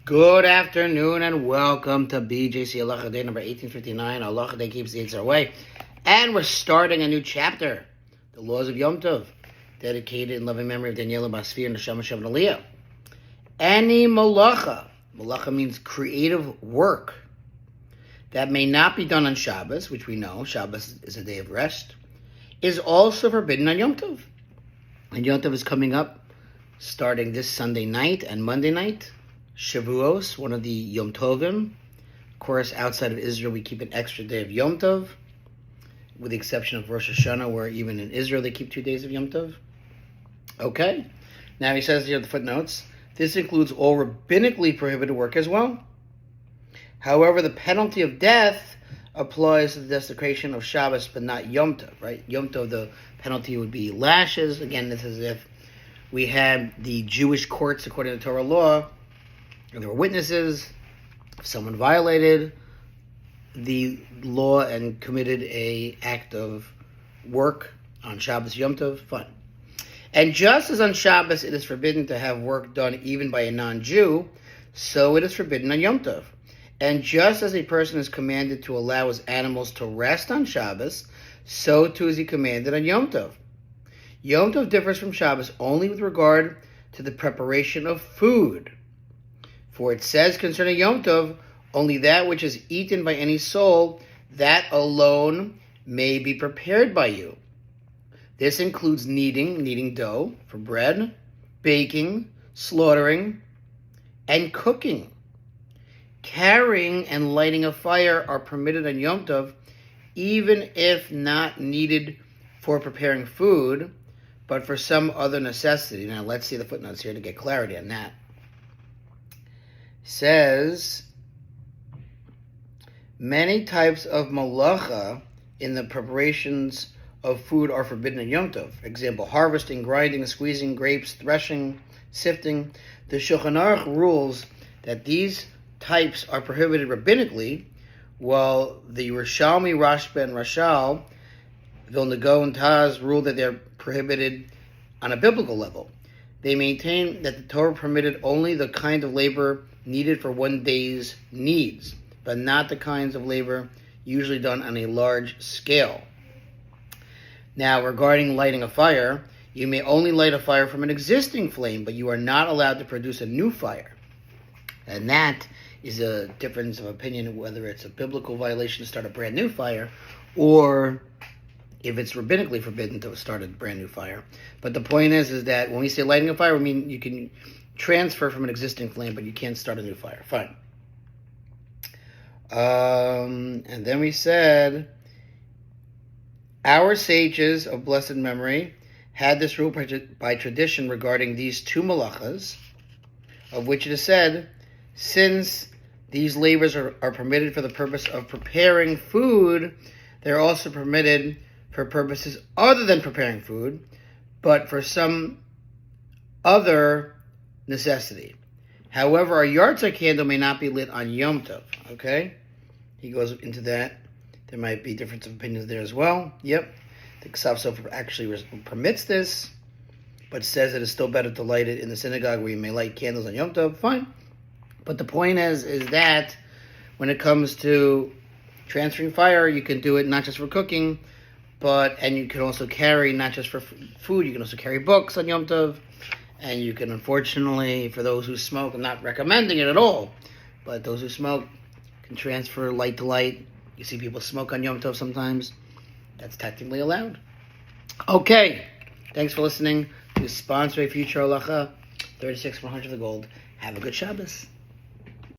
Good afternoon and welcome to BJC Halacha A number 1859. Halacha A keeps the Yetzer Hara away. And we're starting a new chapter, the laws of Yom Tov, dedicated in loving memory of Daniela Basfir and Neshama Shem Aliyah. Any malacha means creative work, that may not be done on Shabbos, which we know, Shabbos is a day of rest, is also forbidden on Yom Tov. And Yom Tov is coming up starting this Sunday night and Monday night. Shavuos, one of the Yom Tovim. Of course, outside of Israel, we keep an extra day of Yom Tov, with the exception of Rosh Hashanah, where even in Israel they keep 2 days of Yom Tov. Okay. Now he says here in the footnotes, this includes all rabbinically prohibited work as well. However, the penalty of death applies to the desecration of Shabbos, but not Yom Tov, right? Yom Tov, the penalty would be lashes. Again, this is if we had the Jewish courts, according to Torah law, and there were witnesses. If someone violated the law and committed a act of work on Shabbos Yom Tov, fine. And just as on Shabbos it is forbidden to have work done even by a non-Jew, so it is forbidden on Yom Tov. And just as a person is commanded to allow his animals to rest on Shabbos, so too is he commanded on Yom Tov. Yom Tov differs from Shabbos only with regard to the preparation of food. For it says concerning Yom Tov, only that which is eaten by any soul, that alone may be prepared by you. This includes kneading dough for bread, baking, slaughtering, and cooking. Carrying and lighting a fire are permitted on Yom Tov, even if not needed for preparing food, but for some other necessity. Now let's see the footnotes here to get clarity on that. Says, many types of malacha in the preparations of food are forbidden in Yom Tov. For example, harvesting, grinding, squeezing grapes, threshing, sifting. The Shulchan Aruch rules that these types are prohibited rabbinically, while the Rishalmi, Rashba, and Rashal, Vilna Gaon and Taz rule that they're prohibited on a biblical level. They maintain that the Torah permitted only the kind of labor needed for one day's needs, but not the kinds of labor usually done on a large scale. Now, regarding lighting a fire, you may only light a fire from an existing flame, but you are not allowed to produce a new fire. And that is a difference of opinion, whether it's a biblical violation to start a brand new fire, or if it's rabbinically forbidden to start a brand new fire. But the point is that when we say lighting a fire, we mean you can transfer from an existing flame, but you can't start a new fire. Fine. And then we said, our sages of blessed memory had this rule by tradition regarding these two malachas, of which it is said, since these labors are permitted for the purpose of preparing food, they're also permitted for purposes other than preparing food, but for some other necessity. However, a yahrzeit candle may not be lit on Yom Tov. Okay? He goes into that. There might be difference of opinions there as well. Yep. The Ksav Sofer actually permits this, but says that it's still better to light it in the synagogue where you may light candles on Yom Tov. Fine. But the point is that when it comes to transferring fire, you can do it not just for cooking, and you can also carry not just for food, you can also carry books on Yom Tov. And you can, unfortunately, for those who smoke, I'm not recommending it at all, but those who smoke can transfer light to light. You see people smoke on Yom Tov sometimes. That's technically allowed. Okay. Thanks for listening to sponsor a future halacha, 36 100 the gold. Have a good Shabbos.